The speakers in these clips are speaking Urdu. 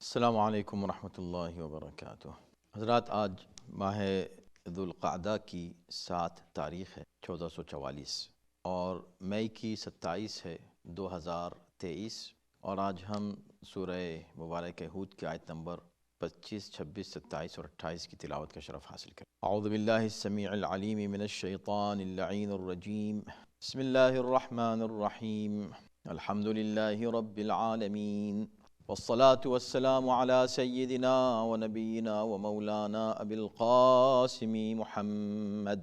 السلام علیکم ورحمۃ اللہ وبرکاتہ۔ حضرات، آج ماہ ذوالقعدہ کی 7 تاریخ ہے 1444 اور مئی کی 27 ہے 2023، اور آج ہم سورہ مبارک ہود کی آیت نمبر 25، 26، 27 اور 28 کی تلاوت کا شرف حاصل کریں۔ اعوذ باللہ السمیع العلیم من الشیطان اللعین الرجیم، بسم اللہ الرحمن الرحیم، الحمد للہ رب العالمین، والصلاة والسلام على سيدنا ونبينا ومولانا أبي القاسم محمد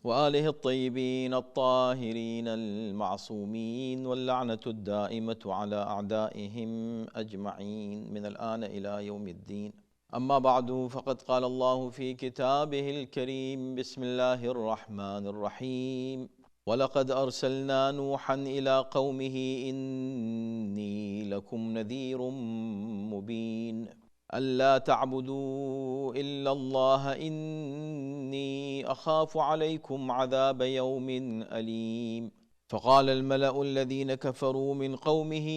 وآله الطيبين الطاهرين المعصومين، واللعنة الدائمة على أعدائهم أجمعين من الآن إلى يوم الدين. أما بعد، فقد قال الله في كتابه الكريم: بسم الله الرحمن الرحيم، وَلَقَدْ أَرْسَلْنَا نُوحًا إِلَىٰ قَوْمِهِ إِنِّي لَكُمْ نَذِيرٌ مُّبِينٌ أَلَّا تَعْبُدُوا إِلَّا اللَّهَ إِنِّي أَخَافُ عَلَيْكُمْ عَذَابَ يَوْمٍ أَلِيمٍ فَقَالَ الْمَلَأُ الَّذِينَ كَفَرُوا مِنْ قَوْمِهِ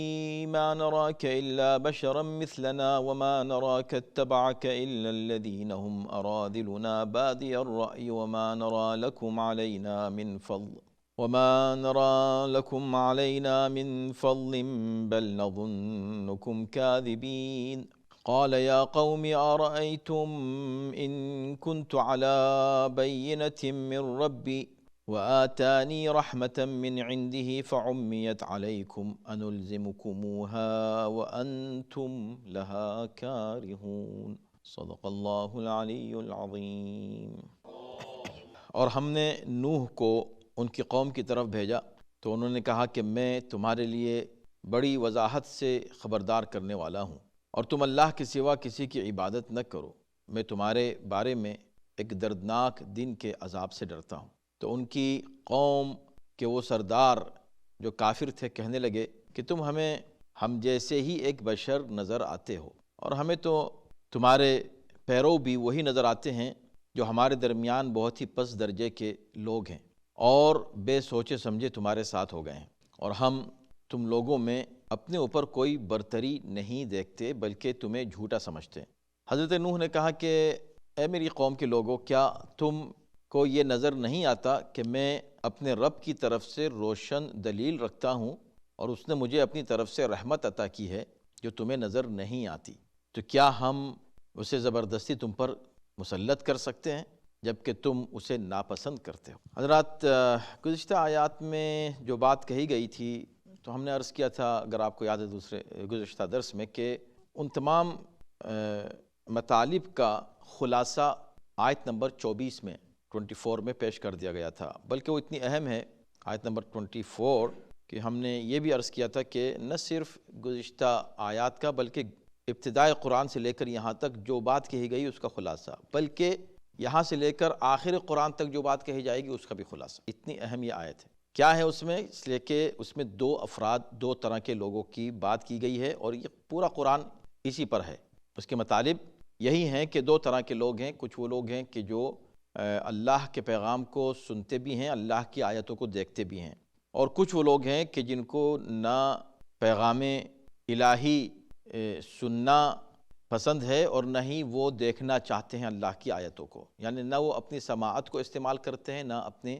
مَا نَرَاكَ إِلَّا بَشَرًا مِثْلَنَا وَمَا نَرَاكَ اتَّبَعَكَ إِلَّا الَّذِينَ هُمْ أَرَاذِلُنَا بَادِيَ الرَّأْيِ وَمَا نَرَىٰ لَكُمْ عَلَيْنَا مِنْ فَضْلٍ بَلْ نَظُنُّكُمْ كَاذِبِينَ قَالَ يَا قَوْمِ أَرَأَيْتُمْ إِن كُنتُ عَلَىٰ بَيِّنَةٍ مِّن رَّبِّي وَآتَانِي رَحْمَةً مِّنْ عِندِهِ فَعُمِّيَتْ عَلَيْكُمْ أَنُلْزِمُكُمُوهَا وَأَنْتُمْ لَهَا كَارِهُونَ صدق اللہ العلی العظیم۔ اور ہم نے نوح کو ان کی قوم کی طرف بھیجا تو انہوں نے کہا کہ میں تمہارے لیے بڑی وضاحت سے خبردار کرنے والا ہوں، اور تم اللہ کے سوا کسی کی عبادت نہ کرو، میں تمہارے بارے میں ایک دردناک دن کے عذاب سے ڈرتا ہوں۔ تو ان کی قوم کے وہ سردار جو کافر تھے کہنے لگے کہ تم ہمیں ہم جیسے ہی ایک بشر نظر آتے ہو، اور ہمیں تو تمہارے پیرو بھی وہی نظر آتے ہیں جو ہمارے درمیان بہت ہی پس درجے کے لوگ ہیں، اور بے سوچے سمجھے تمہارے ساتھ ہو گئے ہیں، اور ہم تم لوگوں میں اپنے اوپر کوئی برتری نہیں دیکھتے بلکہ تمہیں جھوٹا سمجھتے ہیں۔ حضرت نوح نے کہا کہ اے میری قوم کے لوگوں، کیا تم کو یہ نظر نہیں آتا کہ میں اپنے رب کی طرف سے روشن دلیل رکھتا ہوں، اور اس نے مجھے اپنی طرف سے رحمت عطا کی ہے جو تمہیں نظر نہیں آتی، تو کیا ہم اسے زبردستی تم پر مسلط کر سکتے ہیں جبکہ تم اسے ناپسند کرتے ہو؟ حضرات، گزشتہ آیات میں جو بات کہی گئی تھی تو ہم نے عرض کیا تھا، اگر آپ کو یاد ہے گزشتہ درس میں، کہ ان تمام مطالب کا خلاصہ آیت نمبر 24 میں 24 میں پیش کر دیا گیا تھا، بلکہ وہ اتنی اہم ہے آیت نمبر 24 کہ ہم نے یہ بھی عرض کیا تھا کہ نہ صرف گزشتہ آیات کا بلکہ ابتدائے قرآن سے لے کر یہاں تک جو بات کہی گئی اس کا خلاصہ، بلکہ یہاں سے لے کر آخر قرآن تک جو بات کہی جائے گی اس کا بھی خلاصہ، اتنی اہم یہ آیت ہے۔ کیا ہے اس میں؟ اس لیے کہ اس میں 2 افراد، 2 طرح کے لوگوں کی بات کی گئی ہے، اور یہ پورا قرآن اسی پر ہے۔ اس کے مطالب یہی ہیں کہ 2 طرح کے لوگ ہیں، کچھ وہ لوگ ہیں کہ جو اللہ کے پیغام کو سنتے بھی ہیں، اللہ کی آیتوں کو دیکھتے بھی ہیں، اور کچھ وہ لوگ ہیں کہ جن کو نہ پیغام الہی سننا پسند ہے اور نہ ہی وہ دیکھنا چاہتے ہیں اللہ کی آیتوں کو، یعنی نہ وہ اپنی سماعت کو استعمال کرتے ہیں، نہ اپنے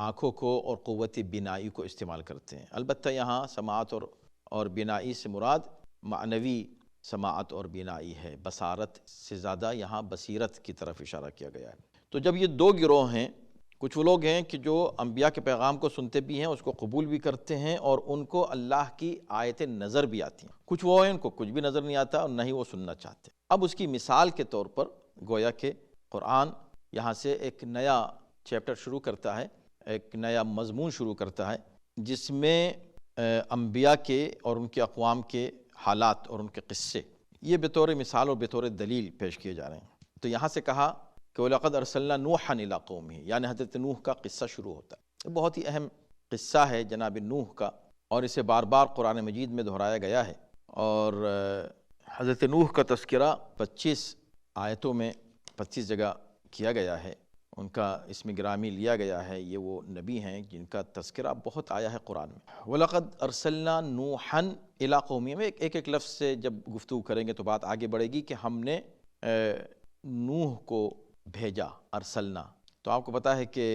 آنکھوں کو اور قوت بینائی کو استعمال کرتے ہیں۔ البتہ یہاں سماعت اور بینائی سے مراد معنوی سماعت اور بینائی ہے، بصارت سے زیادہ یہاں بصیرت کی طرف اشارہ کیا گیا ہے۔ تو جب یہ 2 گروہ ہیں، کچھ وہ لوگ ہیں کہ جو انبیاء کے پیغام کو سنتے بھی ہیں، اس کو قبول بھی کرتے ہیں، اور ان کو اللہ کی آیتیں نظر بھی آتی ہیں، کچھ وہ ہیں ان کو کچھ بھی نظر نہیں آتا اور نہ ہی وہ سننا چاہتے۔ اب اس کی مثال کے طور پر گویا کہ قرآن یہاں سے ایک نیا چیپٹر شروع کرتا ہے، ایک نیا مضمون شروع کرتا ہے، جس میں انبیاء کے اور ان کے اقوام کے حالات اور ان کے قصے یہ بطور مثال اور بطور دلیل پیش کیے جا رہے ہیں۔ تو یہاں سے کہا کہ وَلَقَدْ أَرْسَلْنَا نُوحًا إِلَىٰ قَوْمِهِ، یعنی حضرت نوح کا قصہ شروع ہوتا ہے۔ یہ بہت ہی اہم قصہ ہے جناب نوح کا، اور اسے بار بار قرآن مجید میں دہرایا گیا ہے، اور حضرت نوح کا تذکرہ 25 آیتوں میں 25 جگہ کیا گیا ہے، ان کا اسم گرامی لیا گیا ہے، یہ وہ نبی ہیں جن کا تذکرہ بہت آیا ہے قرآن میں۔ وَلَقَدْ أَرْسَلْنَا نُوحًا إِلَىٰ قَوْمِهِ، میں ایک لفظ سے جب گفتگو کریں گے تو بات آگے بڑھے گی کہ ہم نے نوح کو بھیجا، ارسلنا۔ تو آپ کو پتہ ہے کہ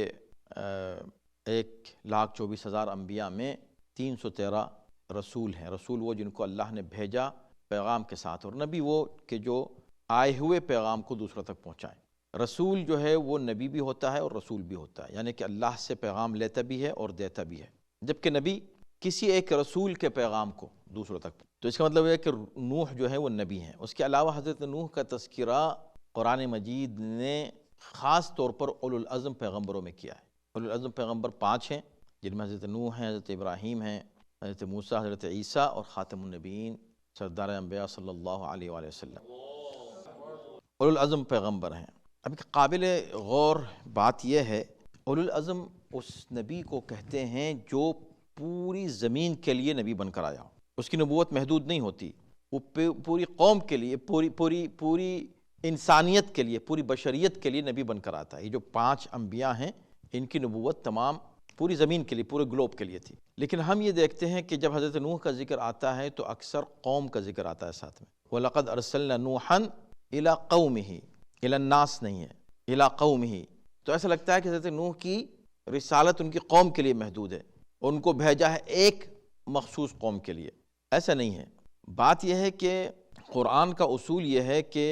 1,24,000 انبیاء میں 313 رسول ہیں۔ رسول وہ جن کو اللہ نے بھیجا پیغام کے ساتھ، اور نبی وہ کہ جو آئے ہوئے پیغام کو دوسروں تک پہنچائیں۔ رسول جو ہے وہ نبی بھی ہوتا ہے اور رسول بھی ہوتا ہے، یعنی کہ اللہ سے پیغام لیتا بھی ہے اور دیتا بھی ہے، جبکہ نبی کسی ایک رسول کے پیغام کو دوسروں تک۔ تو اس کا مطلب ہے کہ نوح جو ہے وہ نبی ہیں۔ اس کے علاوہ حضرت نوح کا تذکرہ قرآن مجید نے خاص طور پر اولو العزم پیغمبروں میں کیا ہے۔ اولو العزم پیغمبر 5 ہیں، جن میں حضرت نوح ہیں، حضرت ابراہیم ہیں، حضرت موسیٰ، حضرت عیسیٰ اور خاتم النبیین سردار انبیاء صلی اللہ علیہ وآلہ وسلم اولو العزم پیغمبر ہیں۔ اب قابل غور بات یہ ہے، اولو العزم اس نبی کو کہتے ہیں جو پوری زمین کے لیے نبی بن کر آیا ہو۔ اس کی نبوت محدود نہیں ہوتی، وہ پوری قوم کے لیے، پوری انسانیت کے لیے، پوری بشریت کے لیے نبی بن کر آتا ہے۔ یہ جو 5 انبیاء ہیں، ان کی نبوت تمام پوری زمین کے لیے، پورے گلوب کے لیے تھی۔ لیکن ہم یہ دیکھتے ہیں کہ جب حضرت نوح کا ذکر آتا ہے تو اکثر قوم کا ذکر آتا ہے ساتھ میں۔ وَلَقَدْ أَرْسَلْنَا نُوحًا إِلَىٰ قَوْمِهِ، إِلَىٰ النَّاسِ نہیں ہے، إِلَىٰ قَوْمِهِ۔ تو ایسا لگتا ہے کہ حضرت نوح کی رسالت ان کی قوم کے لیے محدود ہے، ان کو بھیجا ہے ایک مخصوص قوم کے لیے۔ ایسا نہیں ہے۔ بات یہ ہے کہ قرآن کا اصول یہ ہے کہ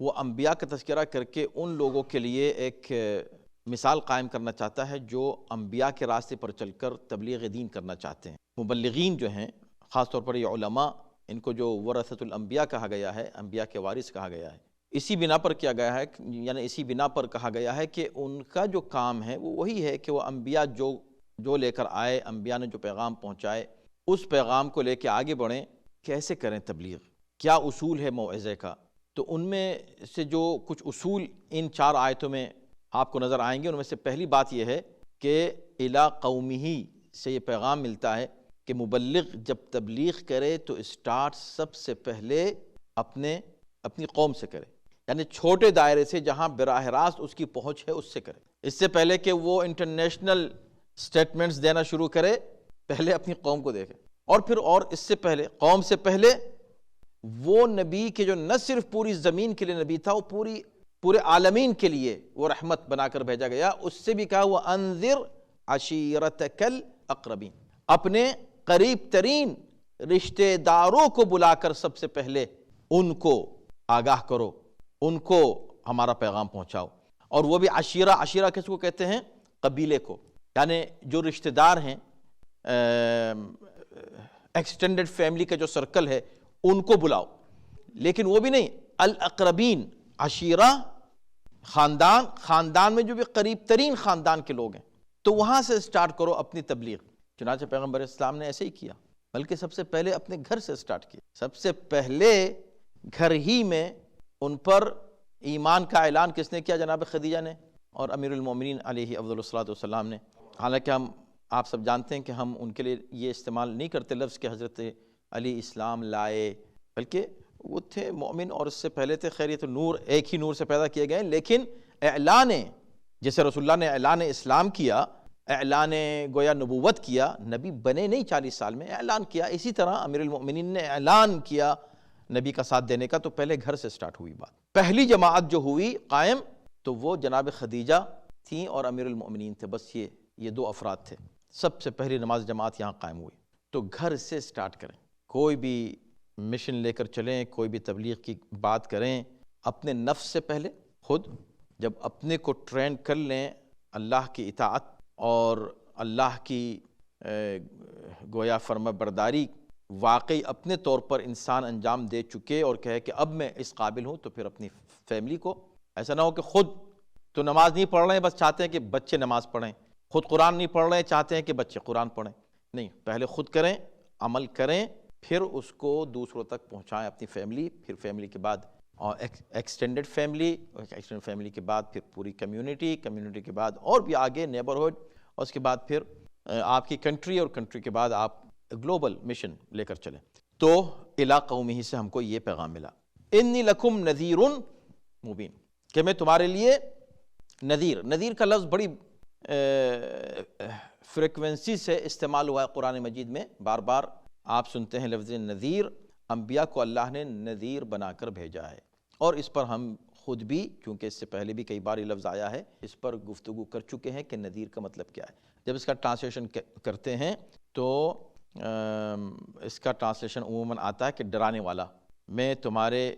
وہ انبیاء کا تذکرہ کر کے ان لوگوں کے لیے ایک مثال قائم کرنا چاہتا ہے جو انبیاء کے راستے پر چل کر تبلیغ دین کرنا چاہتے ہیں۔ مبلغین جو ہیں، خاص طور پر یہ علماء، ان کو جو ورثۃ الانبیاء کہا گیا ہے، انبیاء کے وارث کہا گیا ہے، اسی بنا پر کیا گیا ہے، یعنی اسی بنا پر کہا گیا ہے کہ ان کا جو کام ہے وہ وہی ہے کہ وہ انبیاء جو لے کر آئے، انبیاء نے جو پیغام پہنچائے، اس پیغام کو لے کے آگے بڑھیں۔ کیسے کریں تبلیغ، کیا اصول ہے موعظے کا؟ تو ان میں سے جو کچھ اصول ان 4 آیتوں میں آپ کو نظر آئیں گے، ان میں سے پہلی بات یہ ہے کہ اِلیٰ قومہ سے یہ پیغام ملتا ہے کہ مبلغ جب تبلیغ کرے تو اسٹارٹ سب سے پہلے اپنی قوم سے کرے، یعنی چھوٹے دائرے سے جہاں براہ راست اس کی پہنچ ہے اس سے کرے۔ اس سے پہلے کہ وہ انٹرنیشنل سٹیٹمنٹس دینا شروع کرے، پہلے اپنی قوم کو دیکھے، اور اس سے پہلے، قوم سے پہلے وہ نبی کہ جو نہ صرف پوری زمین کے لیے نبی تھا، وہ پورے عالمین کے لیے وہ رحمت بنا کر بھیجا گیا۔ اس سے بھی کہا وَأَنذِرْ عَشِيرَتَكَ الْأَقْرَبِينَ، اپنے قریب ترین رشتہ داروں کو بلا کر سب سے پہلے ان کو آگاہ کرو، ان کو ہمارا پیغام پہنچاؤ۔ اور وہ بھی عشیرہ کس کو کہتے ہیں؟ قبیلے کو، یعنی جو رشتہ دار ہیں، ایکسٹینڈڈ فیملی کا جو سرکل ہے، ان کو بلاؤ۔ لیکن وہ بھی نہیں، الاقربین، عشیرہ خاندان میں جو بھی قریب ترین خاندان کے لوگ ہیں، تو وہاں سے سٹارٹ کرو اپنی تبلیغ۔ چنانچہ پیغمبر اسلام نے ایسے ہی کیا، بلکہ سب سے پہلے اپنے گھر سے سٹارٹ کیا۔ سب سے پہلے گھر ہی میں ان پر ایمان کا اعلان کس نے کیا؟ جناب خدیجہ نے اور امیر المومنین علیہ افضل الصلاۃ والسلام نے۔ حالانکہ آپ سب جانتے ہیں کہ ہم ان کے لیے یہ استعمال نہیں کرتے لفظ کہ حضرت علی اسلام لائے، بلکہ وہ تھے مومن اور اس سے پہلے تھے۔ خیر، یہ تو نور، ایک ہی نور سے پیدا کیے گئے، لیکن اعلان، جیسے رسول اللہ نے اعلان اسلام کیا، اعلان گویا نبوت کیا، نبی بنے نہیں 40 سال میں، اعلان کیا۔ اسی طرح امیر المؤمنین نے اعلان کیا نبی کا ساتھ دینے کا، تو پہلے گھر سے سٹارٹ ہوئی بات۔ پہلی جماعت جو ہوئی قائم تو وہ جناب خدیجہ تھیں اور امیر المؤمنین تھے، بس یہ 2 افراد تھے۔ سب سے پہلی نماز جماعت یہاں قائم ہوئی۔ تو گھر سے سٹارٹ کریں، کوئی بھی مشن لے کر چلیں، کوئی بھی تبلیغ کی بات کریں، اپنے نفس سے پہلے خود جب اپنے کو ٹرین کر لیں اللہ کی اطاعت اور اللہ کی گویا فرما برداری، واقعی اپنے طور پر انسان انجام دے چکے اور کہے کہ اب میں اس قابل ہوں، تو پھر اپنی فیملی کو، ایسا نہ ہو کہ خود تو نماز نہیں پڑھ رہے ہیں، بس چاہتے ہیں کہ بچے نماز پڑھیں، خود قرآن نہیں پڑھ رہے ہیں، چاہتے ہیں کہ بچے قرآن پڑھیں۔ نہیں، پہلے خود کریں، عمل کریں، پھر اس کو دوسروں تک پہنچائیں، اپنی فیملی، پھر فیملی کے بعد اور ایکسٹینڈڈ فیملی کے بعد پھر پوری کمیونٹی کے بعد اور بھی آگے نیبرہڈ، اور اس کے بعد پھر آپ کی کنٹری، اور کنٹری کے بعد آپ گلوبل مشن لے کر چلیں۔ تو الی قومہ سے ہم کو یہ پیغام ملا، انی لکم نذیر مبین، کہ میں تمہارے لیے نذیر، نذیر کا لفظ بڑی فریکوینسی سے استعمال ہوا ہے قرآن مجید میں، بار بار آپ سنتے ہیں لفظ نذیر۔ انبیاء کو اللہ نے نذیر بنا کر بھیجا ہے، اور اس پر ہم خود بھی، چونکہ اس سے پہلے بھی کئی بار یہ لفظ آیا ہے، اس پر گفتگو کر چکے ہیں کہ نذیر کا مطلب کیا ہے۔ جب اس کا ٹرانسلیشن کرتے ہیں تو اس کا ٹرانسلیشن عموماً آتا ہے کہ ڈرانے والا، میں تمہارے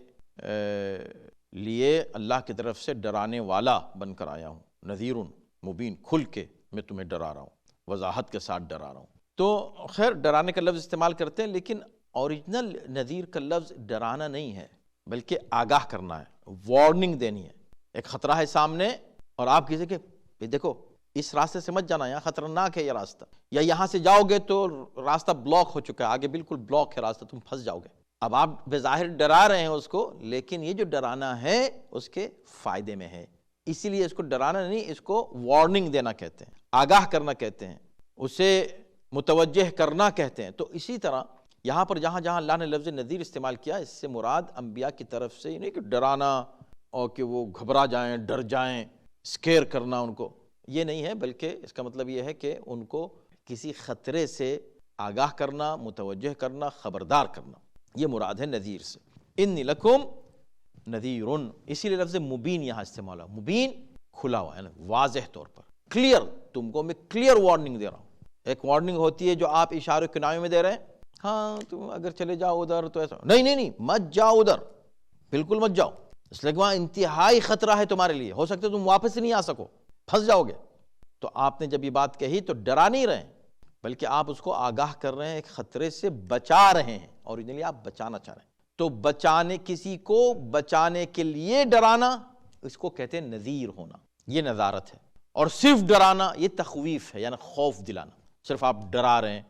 لیے اللہ کی طرف سے ڈرانے والا بن کر آیا ہوں، نذیر مبین، کھل کے میں تمہیں ڈرا رہا ہوں، وضاحت کے ساتھ ڈرا رہا ہوں۔ تو خیر ڈرانے کا لفظ استعمال کرتے ہیں، لیکن اوریجنل نذیر کا لفظ ڈرانا نہیں ہے، بلکہ آگاہ کرنا ہے، وارننگ دینی ہے۔ ایک خطرہ ہے سامنے اور آپ کسی کے دیکھو اس راستے سے مت جانا، یہاں خطرناک ہے یہ راستہ، یا یہاں سے جاؤ گے تو راستہ بلاک ہو چکا ہے، آگے بالکل بلاک ہے راستہ، تم پھنس جاؤ گے۔ اب آپ بظاہر ڈرا رہے ہیں اس کو، لیکن یہ جو ڈرانا ہے اس کے فائدے میں ہے، اسی لیے اس کو ڈرانا نہیں، اس کو وارننگ دینا کہتے ہیں، آگاہ کرنا کہتے ہیں، اسے متوجہ کرنا کہتے ہیں۔ تو اسی طرح یہاں پر جہاں جہاں اللہ نے لفظ نذیر استعمال کیا، اس سے مراد انبیاء کی طرف سے نہیں کہ ڈرانا اور کہ وہ گھبرا جائیں، ڈر جائیں، اسکیئر کرنا ان کو، یہ نہیں ہے، بلکہ اس کا مطلب یہ ہے کہ ان کو کسی خطرے سے آگاہ کرنا، متوجہ کرنا، خبردار کرنا، یہ مراد ہے نذیر سے۔ انی لکم نذیر، اسی لیے لفظ مبین یہاں استعمال ہوا، مبین کھلا ہوا، یعنی واضح طور پر، کلیئر، تم کو میں کلیئر وارننگ دے رہا ہوں۔ ایک وارننگ ہوتی ہے جو آپ اشارے کنایوں میں دے رہے ہیں، ہاں تم اگر چلے جاؤ ادھر تو ایسا نہیں، مت جاؤ ادھر، بالکل مت جاؤ، اس لیے کہ وہاں انتہائی خطرہ ہے تمہارے لیے، ہو سکتا ہے تم واپس نہیں آ سکو، پھنس جاؤ گے۔ تو آپ نے جب یہ بات کہی تو ڈرا نہیں رہے ہیں، بلکہ آپ اس کو آگاہ کر رہے ہیں، ایک خطرے سے بچا رہے ہیں، اوریجنلی آپ بچانا چاہ رہے ہیں۔ تو بچانے، کسی کو بچانے کے لیے ڈرانا، اس کو کہتے ہیں نذیر ہونا، یہ نذارت ہے۔ اور صرف ڈرانا یہ تخویف ہے، یعنی خوف دلانا، صرف آپ ڈرا رہے ہیں۔